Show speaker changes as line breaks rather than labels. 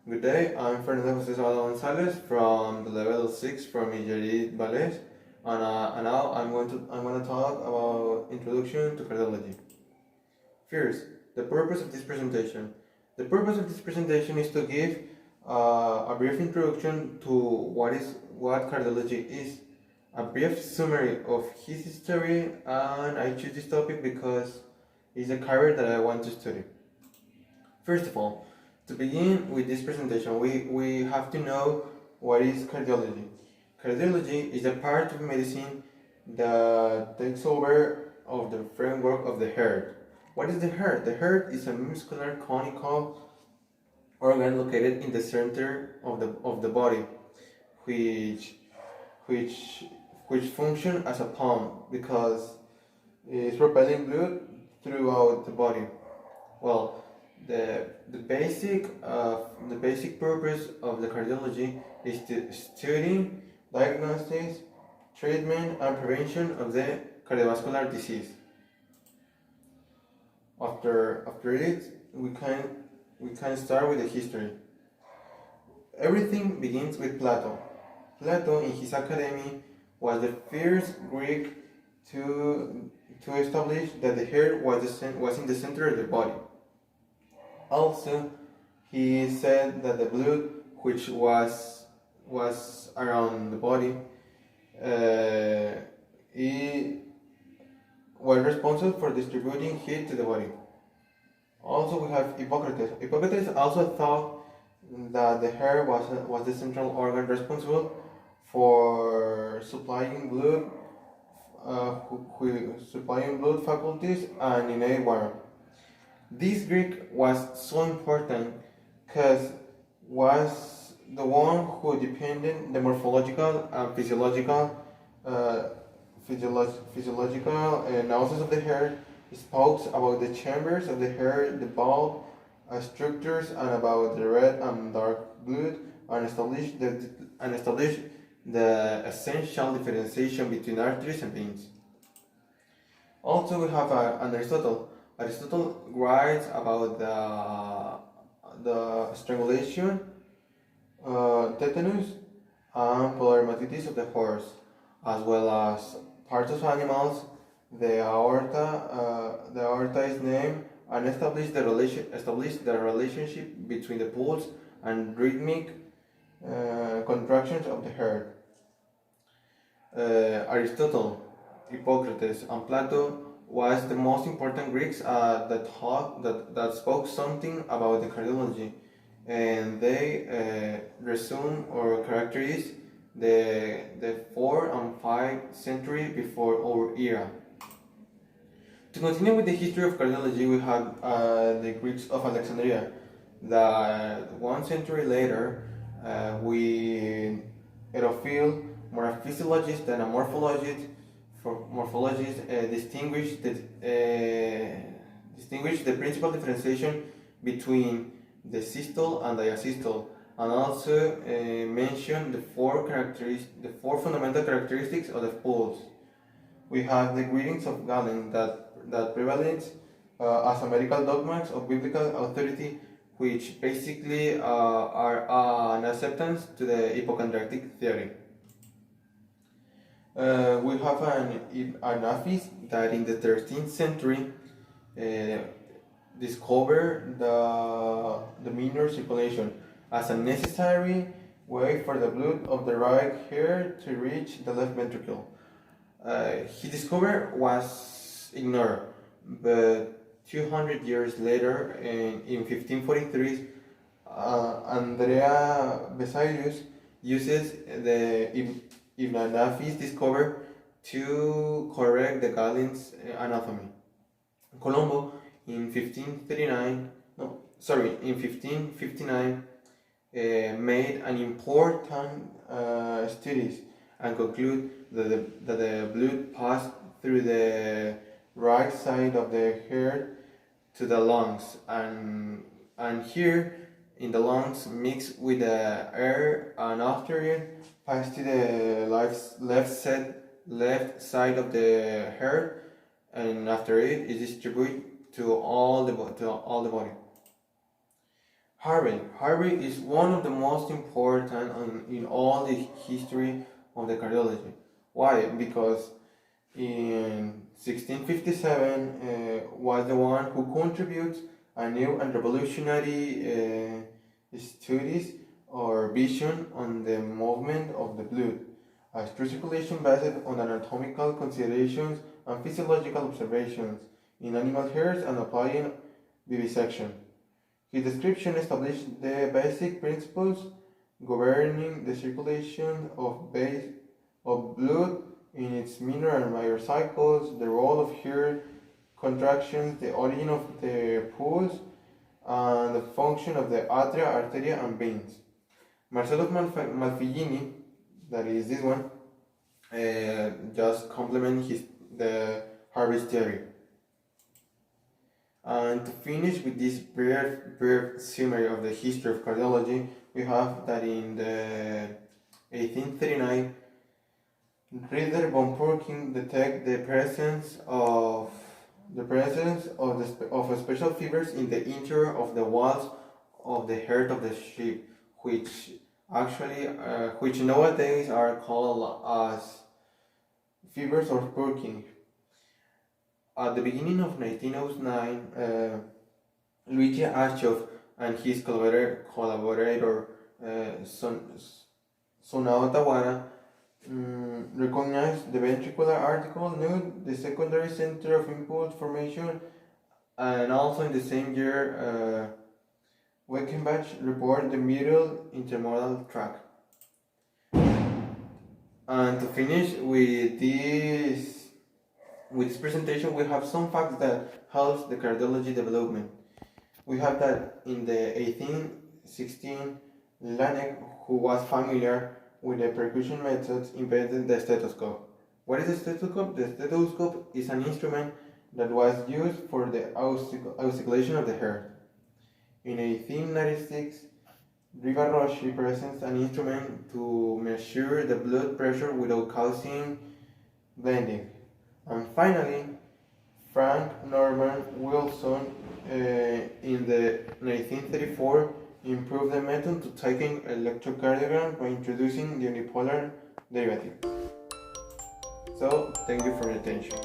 Good day, I'm Fernando José Zavala González from the level 6 from Ingeniería Ballet, and now I'm going to talk about introduction to cardiology. First, the purpose of this presentation. The purpose of this presentation is to give a brief introduction to what cardiology is, a brief summary of his history, and I choose this topic because it's a career that I want to study. First of all, to begin with this presentation, we have to know what is cardiology. Cardiology is a part of medicine that takes over of the framework of the heart. What is the heart? The heart is a muscular conical organ located in the center of the body, which which which function as a pump because it's propelling blood throughout the body. Well, the basic purpose of the cardiology is to study, diagnosis, treatment, and prevention of the cardiovascular disease. After it, we can start with the history. Everything begins with Plato. Plato, in his academy, was the first Greek to establish that the heart was in the center of the body. Also, he said that the blood, which was around the body, it was responsible for distributing heat to the body. Also, we have Hippocrates. Hippocrates also thought that the hair was the central organ responsible for supplying blood, supplying blood faculties and innate warmth. This Greek was so important because was the one who depended the morphological and physiological analysis of the hair, spoke about the chambers of the hair, the bulb structures, and about the red and dark blood, and established the essential differentiation between arteries and veins. Also, we have an Aristotle. Aristotle writes about the strangulation, tetanus, and polydermatitis of the horse, as well as parts of animals. The aorta is named and established the relationship between the pulse and rhythmic contractions of the heart. Aristotle, Hippocrates, and Plato was the most important Greeks that spoke something about the cardiology, and they resume or characterize the 4th and 5th century before our era. To continue with the history of cardiology, we have the Greeks of Alexandria. That 1 century later, we Erophil, more a physiologist than a morphologist. For morphologists distinguish the principal differentiation between the systole and diastole, and also mention the four fundamental characteristics of the pulse. We have the greetings of Galen that prevalent as a medical dogmas of biblical authority, which basically are an acceptance to the hypochondriatic theory. We have an office that in the 13th century discovered the minor circulation as a necessary way for the blood of the right heart to reach the left ventricle. His discovery was ignored, but 200 years later, in 1543, Andrea Vesalius uses the Ibn-Nafi's discovery to correct the Galen's anatomy. Colombo in 1559 made an important studies and conclude that the blood passed through the right side of the heart to the lungs, and here in the lungs mixed with the air, and after it passed to the left side of the heart, and after it is distributed to all the body. Harvey is one of the most important in all the history of the cardiology. Why? Because in 1657 was the one who contributes a new and revolutionary studies or vision on the movement of the blood, a true circulation based on anatomical considerations and physiological observations in animal hairs and applying vivisection. His description established the basic principles governing the circulation of blood in its minor and major cycles, the role of hair contractions, the origin of the pulse, and the function of the atria, arteria, and veins. Marcelo Malfigini, that is this one, just complement the Harvey's theory. And to finish with this brief summary of the history of cardiology, we have that in the 1839, Rieder von Purkin detected the presence of special fibers in the interior of the walls of the heart of the sheep, which nowadays are called as fibers of Purkin. At the beginning of 1909, Luigi Aschoff and his collaborator Sonao Tawana recognized the ventricular article node, the secondary center of impulse formation, and also in the same year, Weckenbach reported the middle intermodal tract. And to finish with this presentation, we have some facts that helps the cardiology development. We have that in the 1816, Laennec, who was familiar with the percussion methods, invented the stethoscope. What is a stethoscope? The stethoscope is an instrument that was used for the auscultation of the heart. In 1896, Riva-Rossi presents an instrument to measure the blood pressure without causing blending. And finally, Frank Norman Wilson in the 1934 improved the method to taking electrocardiogram by introducing the unipolar derivative. So, thank you for your attention.